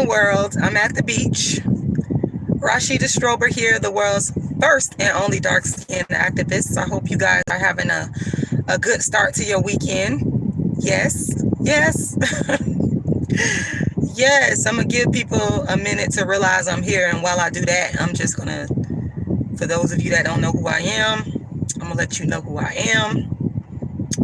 world. I'm at the beach. Rashida here, the world's first and only dark-skinned activist. I hope you guys are having a good start to your weekend. Yes. Yes, I'm going to give people a minute to realize I'm here. And while I do that, I'm just going to, for those of you that don't know who I am, I'm going to let you know who I am.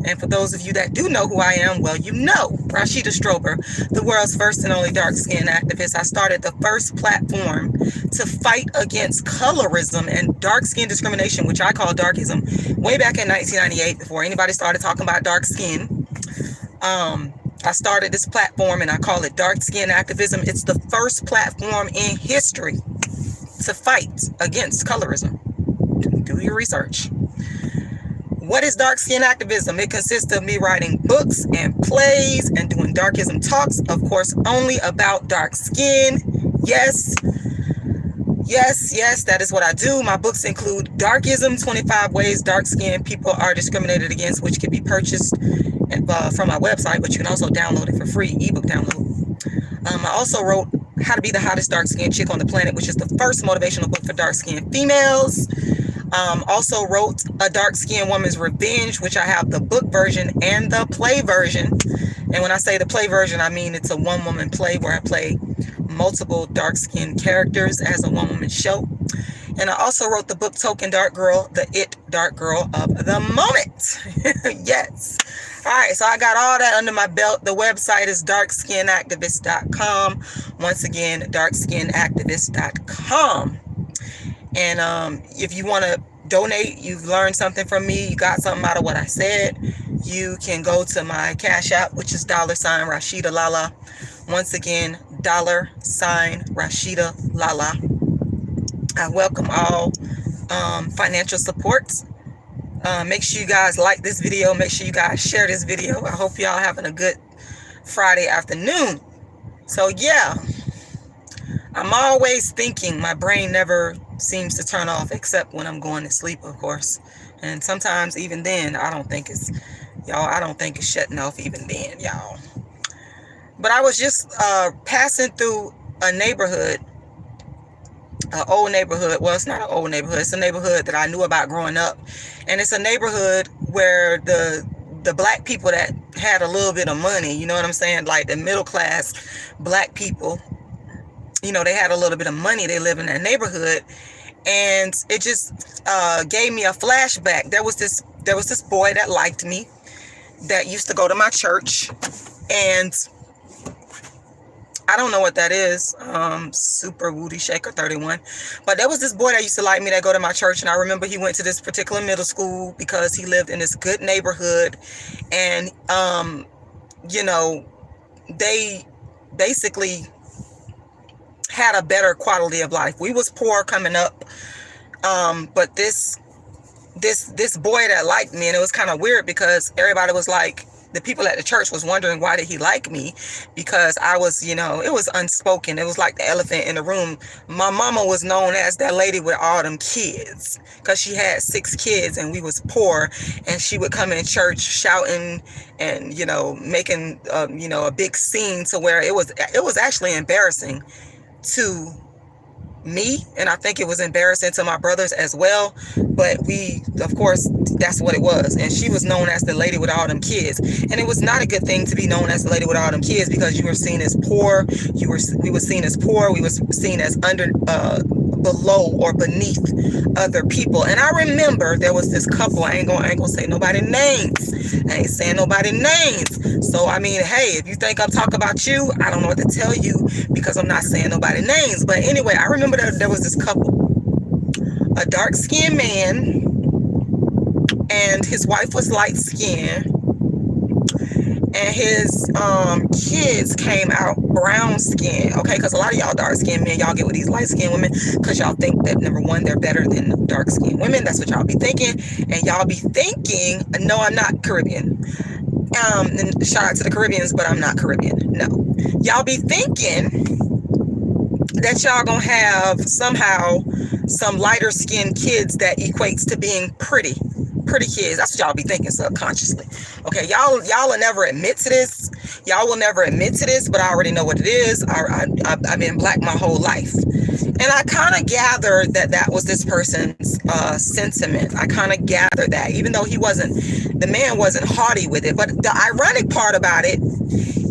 And for those of you that do know who I am, well, you know, Rashida Strober, the world's first and only dark-skinned activist. I started the first platform to fight against colorism and dark-skin discrimination, which I call darkism, way back in 1998, before anybody started talking about dark skin. I started this platform and I call it Dark Skin Activism. It's the first platform in history to fight against colorism. Do your research. What is dark skin activism? It consists of me writing books and plays and doing darkism talks, of course, only about dark skin. Yes, that is what I do. My books include Darkism, 25 Ways Dark Skinned People Are Discriminated Against, which can be purchased from my website, but you can also download it for free, ebook download. I also wrote How to Be the Hottest Dark Skinned Chick on the Planet, which is the first motivational book for dark skinned females. Also wrote A Dark Skinned Woman's Revenge, which I have the book version and the play version. And when I say the play version, I mean it's a one-woman play where I play multiple dark-skinned characters as a one-woman show. And I also wrote the book Token Dark Girl, the It Dark Girl of the Moment. Yes. All right, so I got all that under my belt. The website is darkskinactivist.com. Once again, darkskinactivist.com. And if you want to donate, you've learned something from me, you got something out of what I said, you can go to my Cash App, which is $rashidalala. Once again, $rashidalala. I welcome all financial supports. Make sure you guys like this video. Make sure you guys share this video. I hope y'all having a good Friday afternoon. So yeah, I'm always thinking. My brain never seems to turn off except when I'm going to sleep, of course. And sometimes even then, I don't think it's shutting off even then, y'all. But I was just passing through a neighborhood, an old neighborhood. Well, it's not an old neighborhood. It's a neighborhood that I knew about growing up. And it's a neighborhood where the black people that had a little bit of money, you know what I'm saying? Like the middle class black people, you know, they had a little bit of money. They live in that neighborhood. And it just gave me a flashback. There was this boy that liked me that used to go to my church. And I don't know what that is, Super Woody Shaker 31. But there was this boy that used to like me that go to my church. And I remember he went to this particular middle school because he lived in this good neighborhood. And, you know, they basically had a better quality of life. We was poor coming up. But this boy that liked me, and it was kind of weird because everybody was like, the people at the church was wondering why did he like me, because I was, you know, it was unspoken. It was like the elephant in the room. My mama was known as that lady with all them kids because she had 6 kids and we was poor, and she would come in church shouting and, you know, making, you know, a big scene to where it was actually embarrassing to me, and I think it was embarrassing to my brothers as well, but we, of course, that's what it was. And she was known as the lady with all them kids, and it was not a good thing to be known as the lady with all them kids because you were seen as poor. We were seen as poor. We was seen as below or beneath other people. And I remember there was this couple. I ain't gonna say nobody names. I ain't saying nobody names. So I mean, hey, if you think I'm talking about you, I don't know what to tell you because I'm not saying nobody names. But anyway, I remember that there was this couple, a dark-skinned man, and his wife was light-skinned, and his kids came out brown skin. Okay, because a lot of y'all dark skinned men, y'all get with these light skinned women because y'all think that, number one, they're better than dark skinned women. That's what y'all be thinking. And y'all be thinking, no, I'm not Caribbean. And shout out to the Caribbeans, but I'm not Caribbean. No. Y'all be thinking that y'all gonna have somehow some lighter skinned kids that equates to being pretty kids. That's what y'all be thinking subconsciously. Okay, y'all will never admit to this, Y'all will never admit to this, but I already know what it is. I've been black my whole life. And I kind of gathered that that was this person's sentiment. I kind of gathered that, even though the man wasn't haughty with it. But the ironic part about it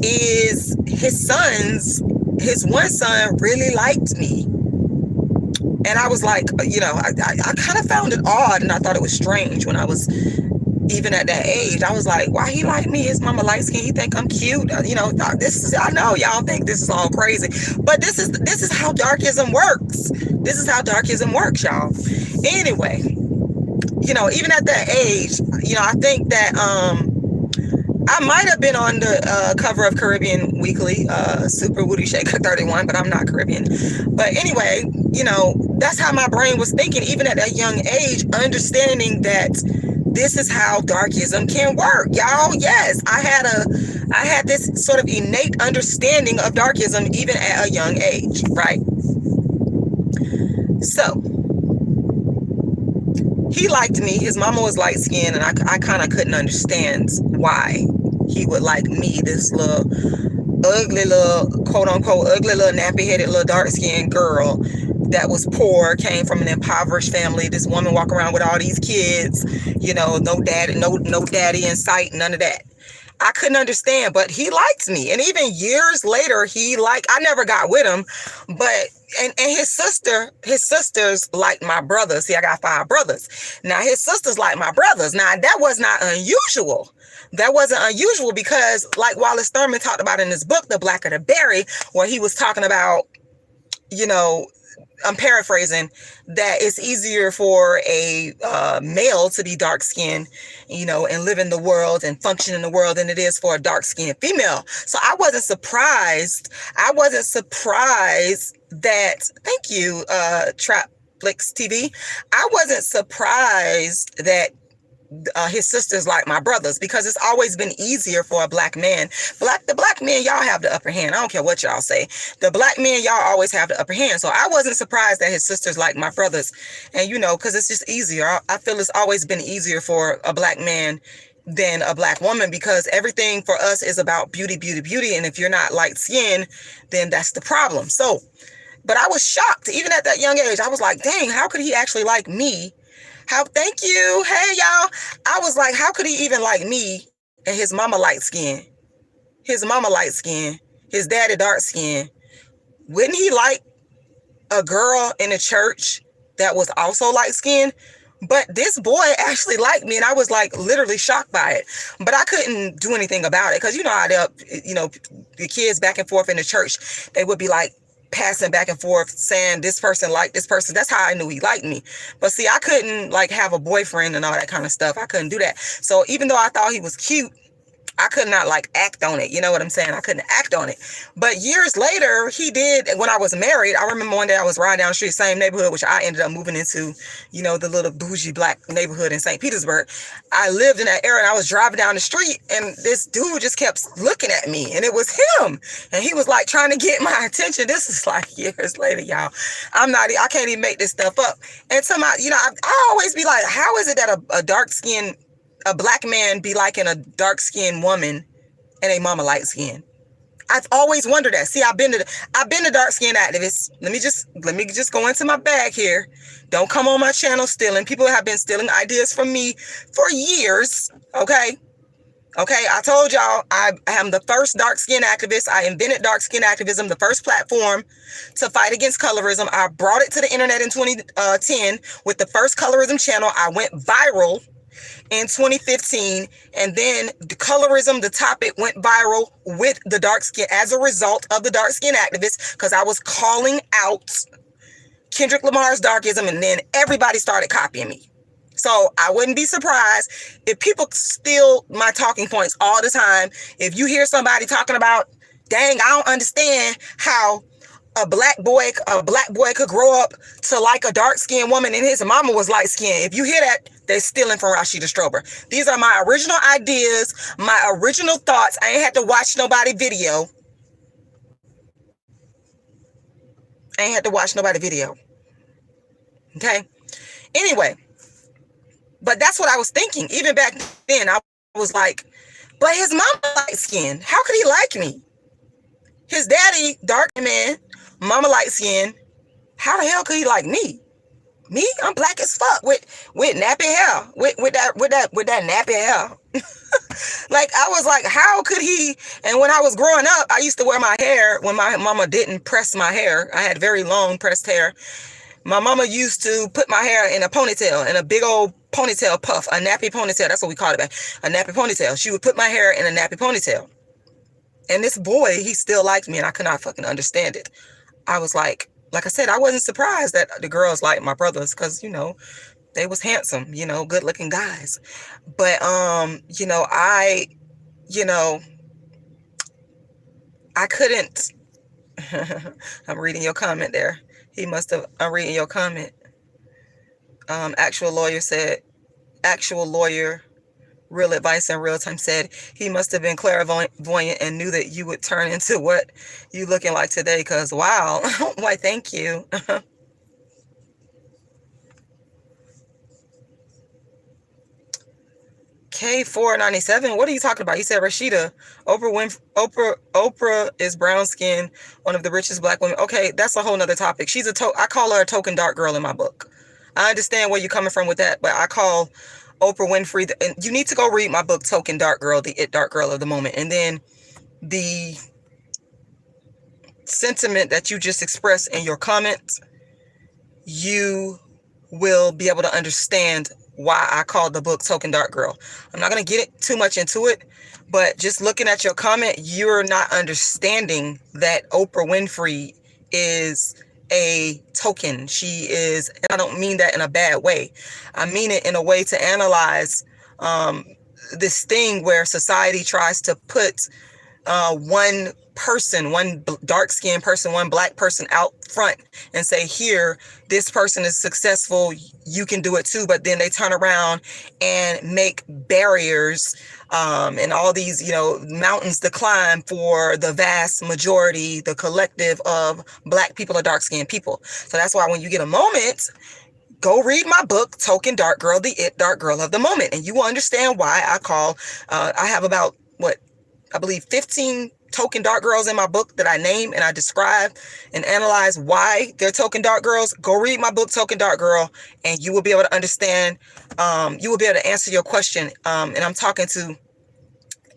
is his one son really liked me. And I was like, I kind of found it odd, and I thought it was strange when I was even at that age. I was like, why he like me? His mama light skin. He think I'm cute. I know y'all think this is all crazy, but this is how darkism works. This is how darkism works, y'all. Anyway, even at that age, I think that I might have been on the cover of Caribbean Weekly, Super Booty Shaker 31, but I'm not Caribbean. But anyway, that's how my brain was thinking, even at that young age, understanding that this is how darkism can work, y'all. Yes, I had this sort of innate understanding of darkism even at a young age, right? So he liked me. His mama was light skinned, and I kind of couldn't understand why he would like me, this little ugly little, quote unquote, ugly little nappy headed little dark skinned girl that was poor, came from an impoverished family. This woman walk around with all these kids, no daddy in sight, none of that. I couldn't understand, but he liked me. And even years later, I never got with him, but, and his sisters liked my brothers. See, I got 5 brothers. Now his sisters like my brothers. Now that was not unusual. That wasn't unusual because, like Wallace Thurman talked about in his book, The Blacker the Berry, where he was talking about, I'm paraphrasing, that it's easier for a male to be dark skinned, and live in the world and function in the world than it is for a dark skinned female. So I wasn't surprised. That, thank you, Trapflix TV. I wasn't surprised that his sisters like my brothers, because it's always been easier for a black man. The black men, y'all have the upper hand. I don't care what y'all say. The black men, y'all always have the upper hand. So I wasn't surprised that his sisters like my brothers. And, because it's just easier. I feel it's always been easier for a black man than a black woman, because everything for us is about beauty, beauty, beauty. And if you're not light skinned, then that's the problem. So, but I was shocked. Even at that young age, I was like, dang, how could he actually like me? Thank you. Hey, y'all. I was like, how could he even like me and his mama light skin? His mama light skin. His daddy dark skin. Wouldn't he like a girl in a church that was also light skinned? But this boy actually liked me, and I was like literally shocked by it. But I couldn't do anything about it, because how the kids back and forth in the church, they would be like passing back and forth saying this person liked this person. That's how I knew he liked me. But see, I couldn't have a boyfriend and all that kind of stuff. I couldn't do that. So even though I thought he was cute, I could not act on it. You know what I'm saying? I couldn't act on it. But years later, he did. When I was married, I remember one day I was riding down the street, same neighborhood, which I ended up moving into, the little bougie black neighborhood in St. Petersburg. I lived in that area, and I was driving down the street, and this dude just kept looking at me, and it was him. And he was trying to get my attention. This is years later, y'all. I can't even make this stuff up. And I always be like, how is it that a black man be liking a dark-skinned woman and a mama light-skinned? I've always wondered that. See, I've been a dark-skinned activist. Let me just go into my bag here. Don't come on my channel stealing. People have been stealing ideas from me for years. Okay, I told y'all I am the first dark-skinned activist. I invented dark-skinned activism, the first platform to fight against colorism. I brought it to the internet in 2010 with the first colorism channel. I went viral in 2015, and then the colorism, the topic, went viral with the dark skin as a result of the dark skin activists, because I was calling out Kendrick Lamar's darkism, and then everybody started copying me. So I wouldn't be surprised if people steal my talking points all the time. If you hear somebody talking about, dang, I don't understand how a black boy could grow up to like a dark-skinned woman and his mama was light-skinned. If you hear that, they're stealing from Rashida Strober. These are my original ideas, my original thoughts. I ain't had to watch nobody video. Okay? Anyway, but that's what I was thinking. Even back then, I was like, But his mama light skin. How could he like me? His daddy, dark man, mama light skin. How the hell could he like me? Me? I'm black as fuck with nappy hair. With that nappy hair. Like, I was like, how could he? And when I was growing up, I used to wear my hair when my mama didn't press my hair. I had very long pressed hair. My mama used to put my hair in a ponytail, in a big old ponytail puff, a nappy ponytail. That's what we call it back. A nappy ponytail. She would put my hair in a nappy ponytail. And this boy, he still liked me, and I could not fucking understand it. I was like I said, I wasn't surprised that the girls liked my brothers because, you know, they was handsome, you know, good looking guys. But, you know, I couldn't. I'm reading your comment there. I'm reading your comment. Actual lawyer, real advice in real time, said he must have been clairvoyant and knew that you would turn into what you looking like today. Because, wow. Why, thank you. K497, what are you talking about? He said, Rashida, Oprah is brown skin, one of the richest black women. Okay, that's a whole nother topic. I call her a token dark girl in my book. I understand where you're coming from with that, but I call Oprah Winfrey, and you need to go read my book, Token Dark Girl, the It Dark Girl of the Moment. And then the sentiment that you just expressed in your comments, you will be able to understand why I called the book Token Dark Girl. I'm not going to get too much into it, but just looking at your comment, you're not understanding that Oprah Winfrey is a token. She is, and I don't mean that in a bad way. I mean it in a way to analyze this thing where society tries to put one person, one dark-skinned person, one black person out front and say, here, this person is successful, you can do it too. But then they turn around and make barriers and all these, you know, mountains to climb for the vast majority, the collective of black people or dark-skinned people. So that's why when you get a moment, go read my book, Token Dark Girl, the It Dark Girl of the Moment, and you will understand why I have about, I believe 15 token dark girls in my book that I name and I describe and analyze why they're token dark girls. Go read my book, Token Dark Girl, and you will be able to understand, you will be able to answer your question. And I'm talking to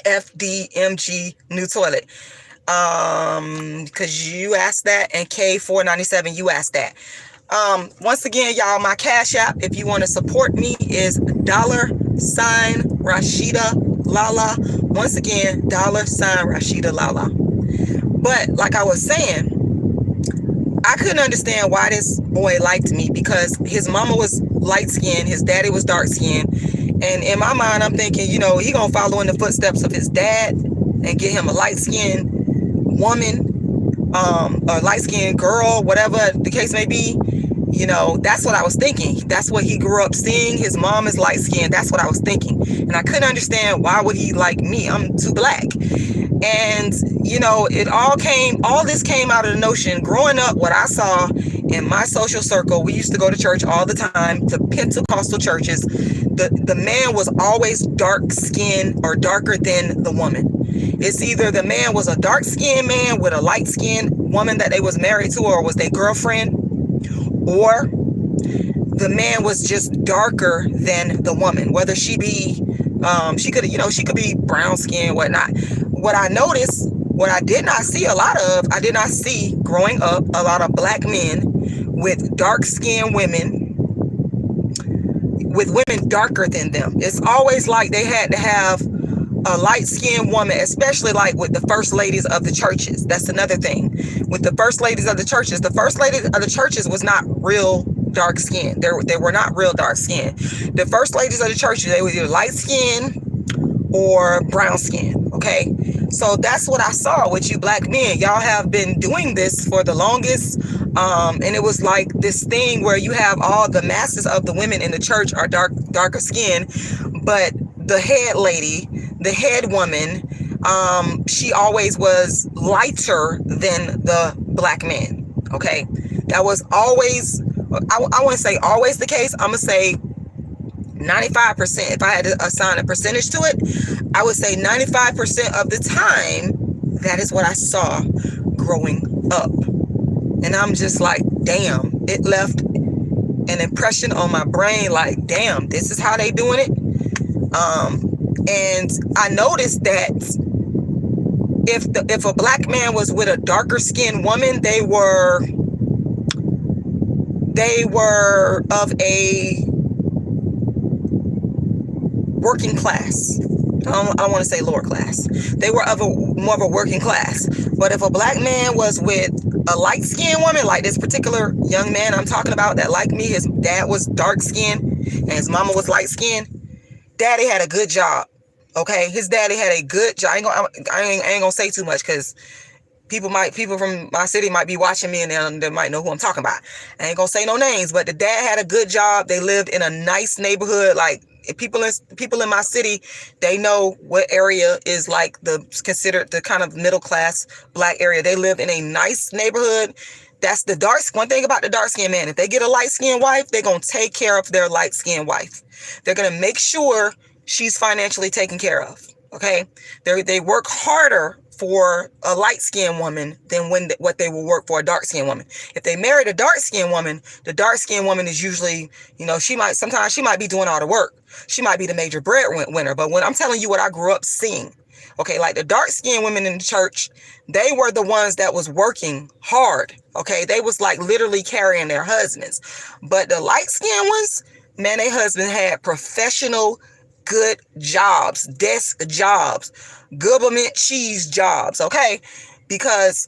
FDMG New Toilet. Because you asked that, and K497, you asked that. Once again, y'all, my Cash App, if you want to support me, is $Rashida Lala. Once again, $Rashida Lala. But like I was saying, I couldn't understand why this boy liked me, because his mama was light skinned, his daddy was dark skinned, and in my mind, I'm thinking, you know, he gonna follow in the footsteps of his dad and get him a light skinned woman, a light skinned girl, whatever the case may be. You know, that's what I was thinking. That's what he grew up seeing. His mom is light skinned. That's what I was thinking. And I couldn't understand, why would he like me? I'm too black. And, you know, all this came out of the notion, growing up, what I saw in my social circle, we used to go to church all the time, to Pentecostal churches. The man was always dark skinned or darker than the woman. It's either the man was a dark skinned man with a light skinned woman that they was married to, or was their girlfriend, or the man was just darker than the woman, whether she be, she could be brown skin, whatnot. What I noticed, what I did not see I did not see growing up a lot of black men with dark skinned women, with women darker than them. It's always like they had to have a light-skinned woman, especially like with the first ladies of the churches. That's another thing. With the first ladies of the churches was not real dark skinned. They were not real dark skinned. The first ladies of the churches, they were either light skinned or brown skinned. Okay, so that's what I saw with you black men. Y'all have been doing this for the longest, and it was like this thing where you have all the masses of the women in the church are darker skinned, but the head lady, the head woman, she always was lighter than the black men. Okay, that was always, I wouldn't say always the case. I'm gonna say 95%, if I had to assign a percentage to it, I would say 95% of the time, that is what I saw growing up. And I'm just like, damn, it left an impression on my brain like, damn, this is how they doing it. And I noticed that if a black man was with a darker skinned woman, they were of a working class. I want to say lower class. They were of more of a working class. But if a black man was with a light-skinned woman, like this particular young man I'm talking about that liked me, his dad was dark-skinned and his mama was light-skinned, daddy had a good job. Okay, his daddy had a good job. I ain't gonna say too much because people from my city might be watching me and they might know who I'm talking about. I ain't gonna say no names, but the dad had a good job. They lived in a nice neighborhood. Like people in my city, they know what area is like considered the kind of middle class black area. They lived in a nice neighborhood. That's the one thing about the dark skinned man. If they get a light skinned wife, they're gonna take care of their light skinned wife. They're gonna make sure she's financially taken care of. Okay, they work harder for a light-skinned woman than what they will work for a dark-skinned woman. If they married a dark-skinned woman, the dark-skinned woman is usually, sometimes she might be doing all the work. She might be the major breadwinner. But when I'm telling you what I grew up seeing, okay, like the dark-skinned women in the church, they were the ones that was working hard. Okay, they was like literally carrying their husbands. But the light-skinned ones, man, their husband had professional good jobs, desk jobs, government cheese jobs, okay? Because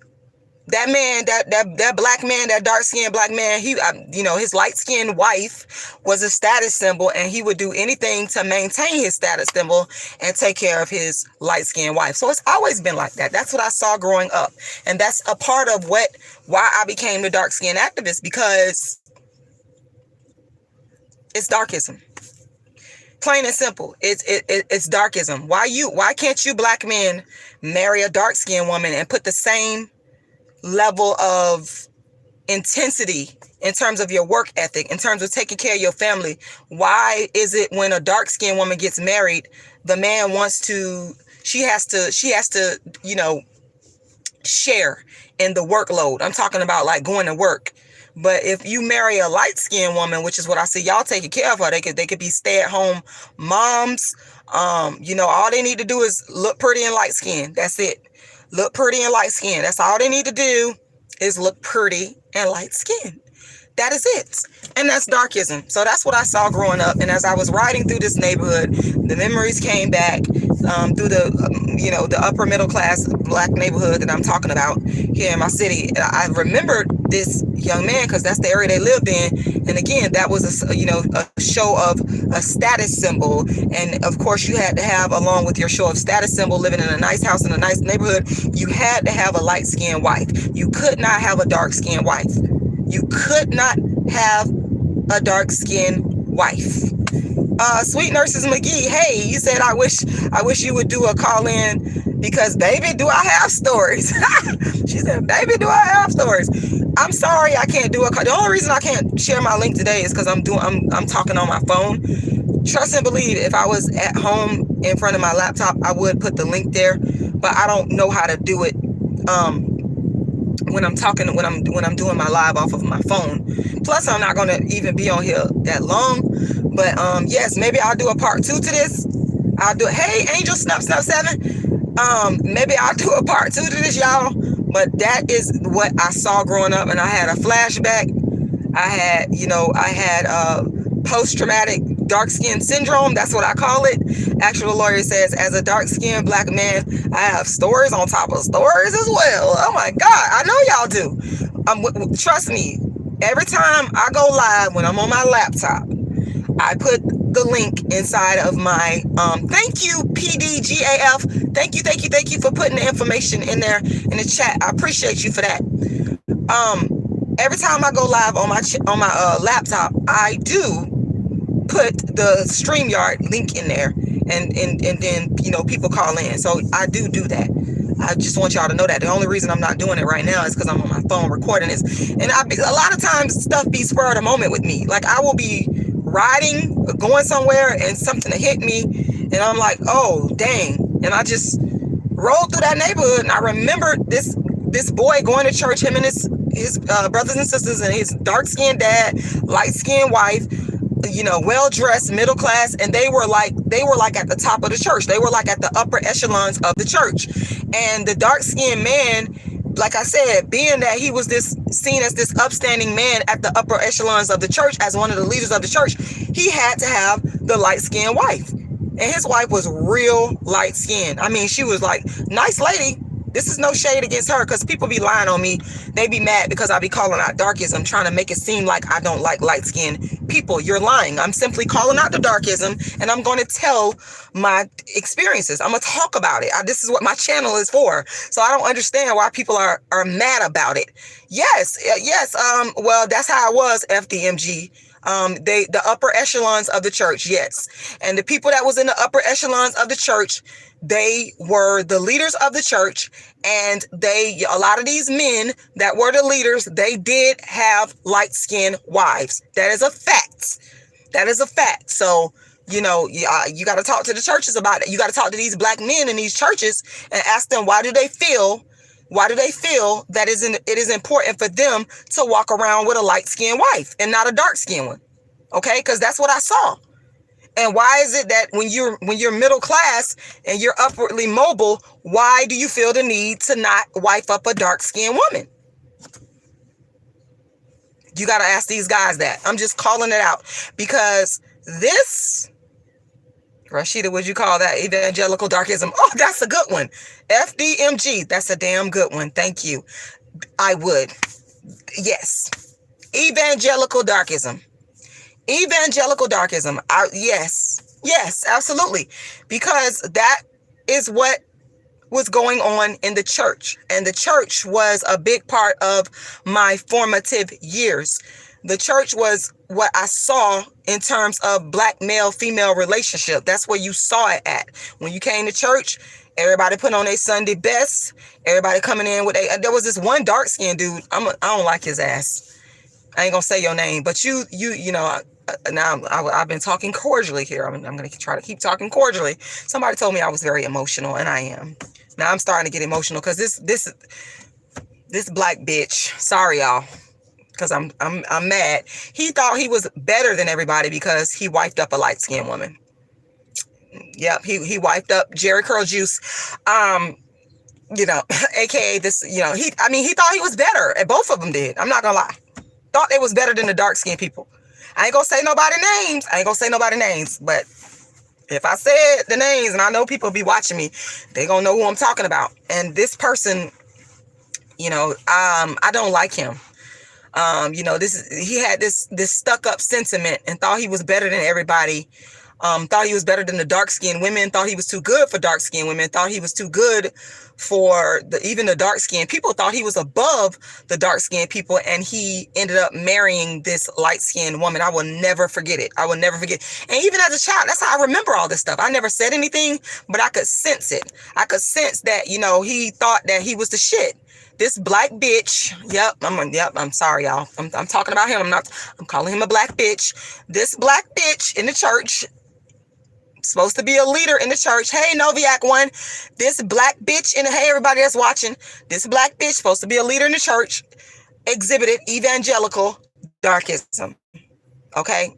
that man, that black man, that dark-skinned black man, his light-skinned wife was a status symbol, and he would do anything to maintain his status symbol and take care of his light-skinned wife. So it's always been like that. That's what I saw growing up. And that's a part of why I became the dark-skinned activist, because it's darkism. Plain and simple. It's darkism. Why can't you black men marry a dark-skinned woman and put the same level of intensity in terms of your work ethic, in terms of taking care of your family? Why is it when a dark-skinned woman gets married, the man she has to, share in the workload? I'm talking about like going to work. But if you marry a light-skinned woman, which is what I see y'all taking care of her, they could be stay-at-home moms. All they need to do is look pretty and light-skinned. That's it. Look pretty and light-skinned. That's all they need to do is look pretty and light-skinned. That is it. And that's darkism. So that's what I saw growing up. And as I was riding through this neighborhood, the memories came back through the upper middle class black neighborhood that I'm talking about here in my city. And I remembered this young man because that's the area they lived in. And again, that was a show of a status symbol. And of course, you had to have, along with your show of status symbol, living in a nice house in a nice neighborhood, you had to have a light-skinned wife. You could not have a dark-skinned wife. You could not have a dark-skinned wife. Sweet Nurses McGee, hey, you said I wish you would do a call-in because, baby, do I have stories? She said, baby, do I have stories? I'm sorry I can't do a call. The only reason I can't share my link today is because I'm talking on my phone. Trust and believe, if I was at home in front of my laptop, I would put the link there, but I don't know how to do it. When I'm doing my live off of my phone. Plus, I'm not going to even be on here that long. But yes, maybe I'll do a part 2 to this. Hey, Angel Snap 7. Maybe I'll do a part 2 to this, y'all. But that is what I saw growing up, and I had a flashback. I had post-traumatic dark skin syndrome. That's what I call it. Actual lawyer says, as a dark skinned black man, I have stories on top of stories as well. Oh my God. I know y'all do. Trust me. Every time I go live, when I'm on my laptop, I put the link inside of my, thank you, PDGAF. Thank you for putting the information in there in the chat. I appreciate you for that. Every time I go live on my laptop, I do put the StreamYard link in there, and then people call in. So I do that. I just want y'all to know that. The only reason I'm not doing it right now is because I'm on my phone recording this. And a lot of times stuff be spur of the moment with me. Like I will be going somewhere, and something hit me, and I'm like, oh dang. And I just rolled through that neighborhood, and I remember this boy going to church, him and his brothers and sisters, and his dark-skinned dad, light-skinned wife, well-dressed, middle class, and they were like at the top of the church. They were like at the upper echelons of the church. And the dark-skinned man, like I said, being that he was seen as this upstanding man at the upper echelons of the church, as one of the leaders of the church, he had to have the light-skinned wife. And his wife was real light-skinned. I mean, she was like, nice lady. This is no shade against her, because people be lying on me. They be mad because I be calling out darkism, trying to make it seem like I don't like light-skinned people. You're lying. I'm simply calling out the darkism, and I'm going to tell my experiences. I'm going to talk about it. This is what my channel is for. So I don't understand why people are mad about it. Yes. Well, that's how it was, FDMG. The upper echelons of the church, yes. And the people that was in the upper echelons of the church, they were the leaders of the church, and a lot of these men that were the leaders, they did have light-skinned wives. That is a fact. That is a fact. So, you got to talk to the churches about it. You got to talk to these black men in these churches and ask them, why do they feel that it is important for them to walk around with a light-skinned wife and not a dark-skinned one? Okay, because that's what I saw. And why is it that when you're middle class and you're upwardly mobile, why do you feel the need to not wife up a dark-skinned woman? You got to ask these guys that. I'm just calling it out, because this, Rashida, would you call that evangelical darkism? Oh, that's a good one. FDMG, that's a damn good one. Thank you. I would. Yes. Evangelical darkism. Evangelical darkism. Yes, absolutely. Because that is what was going on in the church. And the church was a big part of my formative years. The church was what I saw in terms of black male-female relationship. That's where you saw it at. When you came to church, everybody put on their Sunday best. Everybody coming in with there was this one dark-skinned dude. I don't like his ass. I ain't gonna say your name, but now I've been talking cordially here. I'm going to try to keep talking cordially. Somebody told me I was very emotional, and I am. Now I'm starting to get emotional because this black bitch. Sorry, y'all, because I'm mad. He thought he was better than everybody because he wiped up a light skinned woman. Yep, he wiped up Jerry Curl Juice. AKA this. He thought he was better, and both of them did. I'm not gonna lie. Thought they was better than the dark skinned people. I ain't gonna say nobody names, but if I said the names, and I know people be watching me, they gonna know who I'm talking about. And this person, I don't like him. He had this stuck up sentiment and thought he was better than everybody. Thought he was better than the dark-skinned women, thought he was too good for dark-skinned women, thought he was too good for even the dark-skinned people, thought he was above the dark-skinned people, and he ended up marrying this light-skinned woman. I will never forget it. And even as a child, that's how I remember all this stuff. I never said anything, but I could sense it. I could sense that, he thought that he was the shit. This black bitch, I'm sorry, y'all. I'm talking about him. I'm calling him a black bitch. This black bitch in the church, supposed to be a leader in the church. Hey, Noviak one. This black bitch, and hey, everybody that's watching, this black bitch supposed to be a leader in the church, exhibited evangelical darkism. Okay?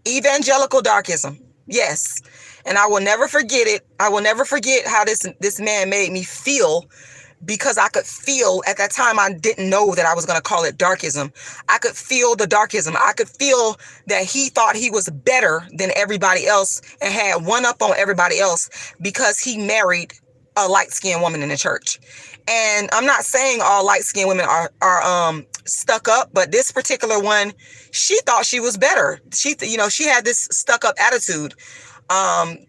Evangelical darkism. Yes. And I will never forget it. I will never forget how this man made me feel, because I could feel at that time, I didn't know that I was going to call it darkism. I could feel the darkism. I could feel that he thought he was better than everybody else and had one up on everybody else because he married a light-skinned woman in the church. And I'm not saying all light-skinned women are stuck up, but this particular one, she thought she was better. She had this stuck up attitude,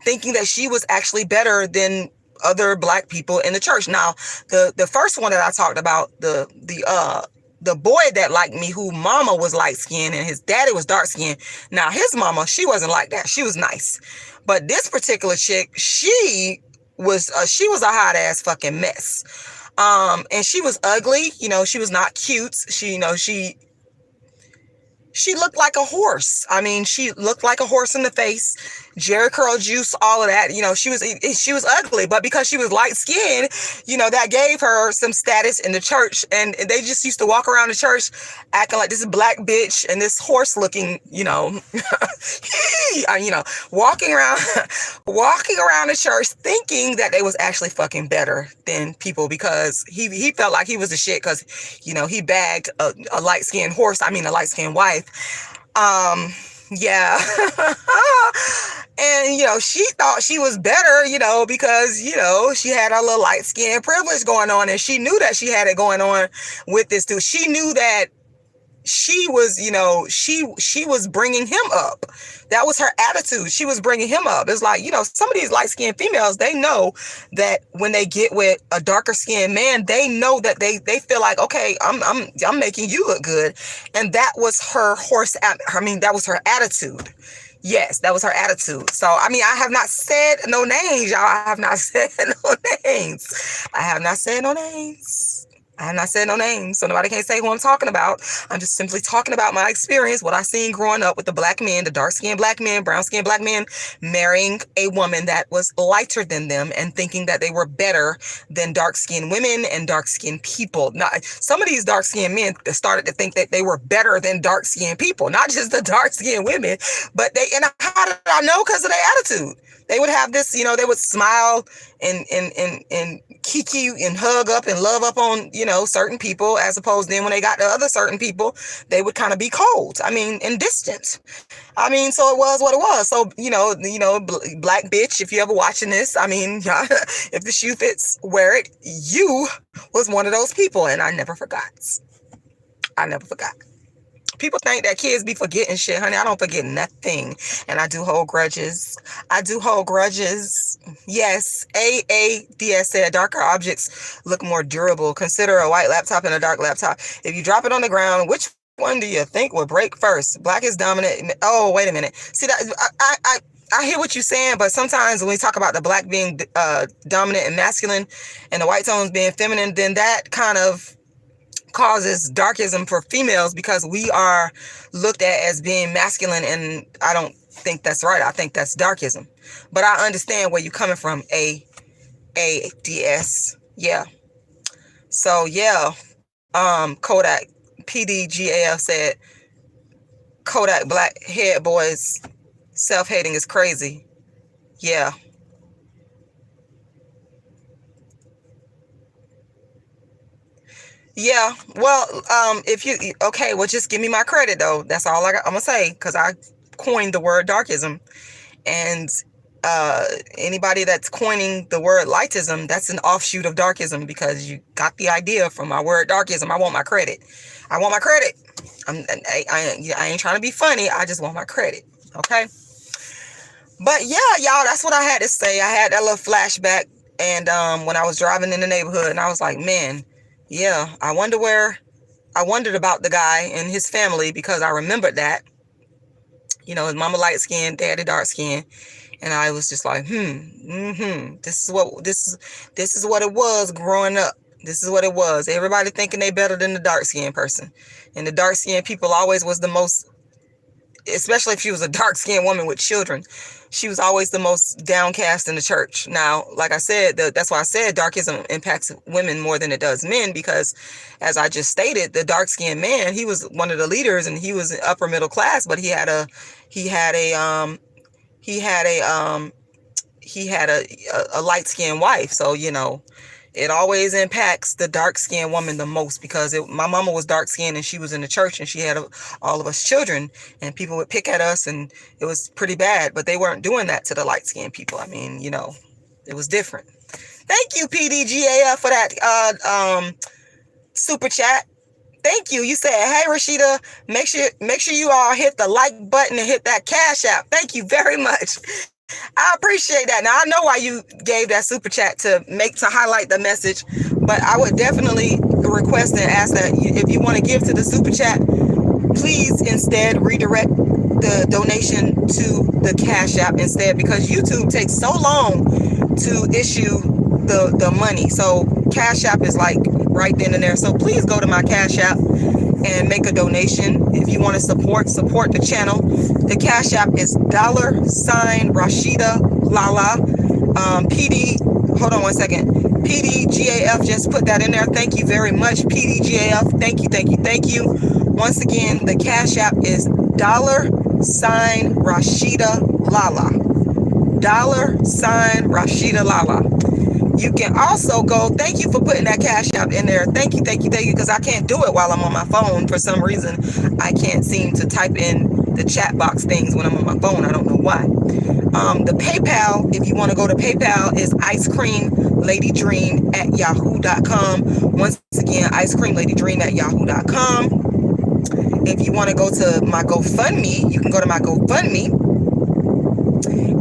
thinking that she was actually better than other black people in the church. Now, the first one that I talked about, the boy that liked me, who mama was light skinned and his daddy was dark skinned. Now, his mama, she wasn't like that. She was nice. But this particular chick, she was a hot ass fucking mess. And she was ugly. She was not cute. She she looked like a horse. I mean, she looked like a horse in the face, Jerry curl juice, all of that. You know, she was ugly, but because she was light skinned, you know, that gave her some status in the church. And they just used to walk around the church acting like this black bitch and this horse looking, you know, you know, walking around the church thinking that they was actually fucking better than people, because he felt like he was the shit because, you know, he bagged a light-skinned horse. I mean, a light-skinned wife. Yeah. And, you know, she thought she was better, you know, because, you know, she had a little light-skinned privilege going on, and she knew that she had it going on with this dude. She knew that she was, you know, she was bringing him up. That was her attitude. She was bringing him up. It's like, you know, some of these light-skinned females, they know that when they get with a darker skinned man, they know that they feel like, okay, I'm making you look good. And that was her that was her attitude. Yes, that was her attitude. So, I mean, I have not said no names, y'all. I have not said no names. I have not said no names. So nobody can say who I'm talking about. I'm just simply talking about my experience, what I seen growing up with the black men, the dark-skinned black men, brown-skinned black men, marrying a woman that was lighter than them and thinking that they were better than dark-skinned women and dark-skinned people. Now, some of these dark-skinned men started to think that they were better than dark-skinned people, not just the dark-skinned women, but and how did I know? Because of their attitude. They would have this, you know, they would smile and kiki and hug up and love up on, you know, certain people, as opposed then when they got to other certain people, they would kind of be cold. I mean, and distant. I mean, so it was what it was. So, you know, black bitch, if you're ever watching this, I mean, if the shoe fits, wear it. You was one of those people, and I never forgot. People think that kids be forgetting shit, honey. I don't forget nothing. And I do hold grudges. Yes. AADS said darker objects look more durable. Consider a white laptop and a dark laptop. If you drop it on the ground, which one do you think will break first? Black is dominant. Oh, wait a minute. See, that I hear what you're saying, but sometimes when we talk about the black being dominant and masculine and the white tones being feminine, then that kind of causes darkism for females, because we are looked at as being masculine, and I don't think that's right. I think that's darkism. But I understand where you're coming from, AADS. Yeah. So yeah. Kodak PDGAF said Kodak black head boys self-hating is crazy. Yeah. Yeah, well, just give me my credit though. That's all I'm gonna say, because I coined the word darkism, and anybody that's coining the word lightism, that's an offshoot of darkism, because you got the idea from my word darkism. I want my credit. I ain't trying to be funny. I just want my credit. Okay. But yeah, y'all, that's what I had to say. I had that little flashback, and when I was driving in the neighborhood, and I was like, man. Yeah, I wondered about the guy and his family, because I remembered that, you know, his mama light skin, daddy dark skin, and I was just like, this is what it was growing up. This is what it was. Everybody thinking they better than the dark skinned person, and the dark skinned people always was the most, especially if she was a dark skinned woman with children. She was always the most downcast in the church. Now, like I said, that's why I said darkism impacts women more than it does men, because as I just stated, the dark-skinned man, he was one of the leaders, and he was upper middle class, but he had a light-skinned wife. So, you know, it always impacts the dark-skinned woman the most, because my mama was dark-skinned, and she was in the church, and she had all of us children, and people would pick at us, and it was pretty bad. But they weren't doing that to the light-skinned people. I mean, you know, it was different. Thank you, PDGAF, for that super chat. Thank you. You said, hey, Rashida, make sure you all hit the like button and hit that Cash App. Thank you very much. I appreciate that. Now, I know why you gave that super chat, to highlight the message, but I would definitely request and ask that if you want to give to the super chat, please instead redirect the donation to the Cash App instead, because YouTube takes so long to issue the money. So Cash App is like right then and there. So please go to my Cash App and make a donation. If you want to support the channel, the Cash App is $rashidalala. PD, hold on one second. PDGAF just put that in there. Thank you very much, PDGAF. Thank you, thank you, thank you. Once again, the Cash App is $rashidalala. $rashidalala. You can also go, thank you for putting that Cash App in there. Thank you, thank you, thank you, because I can't do it while I'm on my phone. For some reason, I can't seem to type in the chat box things when I'm on my phone. I don't know why. The PayPal, if you want to go to PayPal, is icecreamladydream@yahoo.com. Once again, icecreamladydream@yahoo.com. If you want to go to my GoFundMe, you can go to my GoFundMe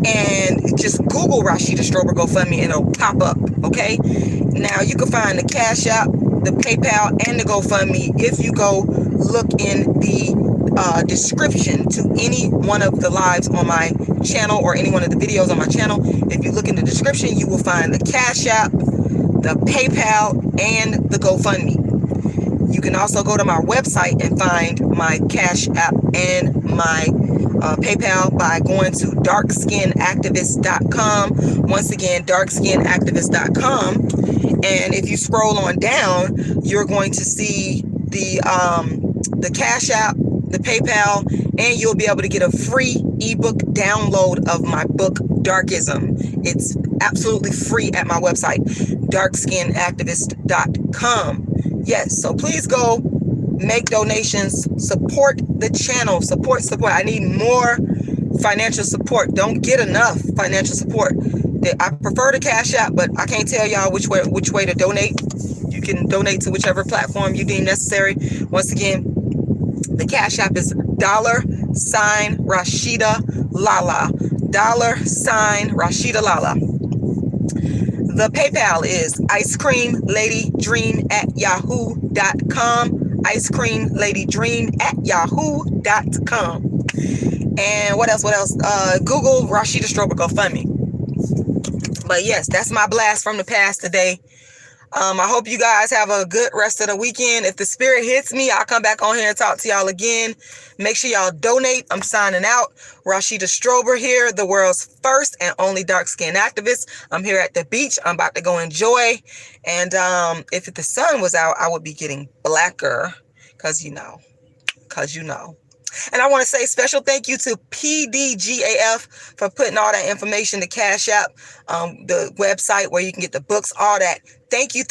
and just Google Rashida Strober GoFundMe and it'll pop up, okay? Now, you can find the Cash App, the PayPal, and the GoFundMe if you go look in the description to any one of the lives on my channel or any one of the videos on my channel. If you look in the description, you will find the Cash App, the PayPal, and the GoFundMe. You can also go to my website and find my Cash App and my PayPal by going to darkskinactivist.com. Once again, darkskinactivist.com. And if you scroll on down, you're going to see the Cash App, the PayPal, and you'll be able to get a free ebook download of my book, Darkism. It's absolutely free at my website, darkskinactivist.com. Yes, so please go make donations, support the channel, support. I need more financial support. Don't get enough financial support. I prefer the Cash App, but I can't tell y'all which way to donate. You can donate to whichever platform you deem necessary. Once again, the Cash App is $rashidalala. $rashidalala. The PayPal is icecreamladydream@yahoo.com. icecreamladydream@yahoo.com. And what else? Google Rashida Strober GoFundMe. But yes, that's my blast from the past today. I hope you guys have a good rest of the weekend. If the spirit hits me, I'll come back on here and talk to y'all again. Make sure y'all donate. I'm signing out. Rashida Strober here, the world's first and only dark skin activist. I'm here at the beach. I'm about to go enjoy. And if the sun was out, I would be getting blacker. Because you know. And I want to say special thank you to PDGAF for putting all that information, the Cash App, the website where you can get the books, all that. Thank you.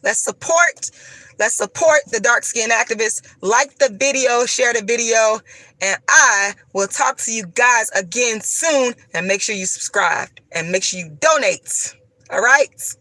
Let's support the dark skin activists. Like the video, share the video, and I will talk to you guys again soon. And make sure you subscribe and make sure you donate. All right.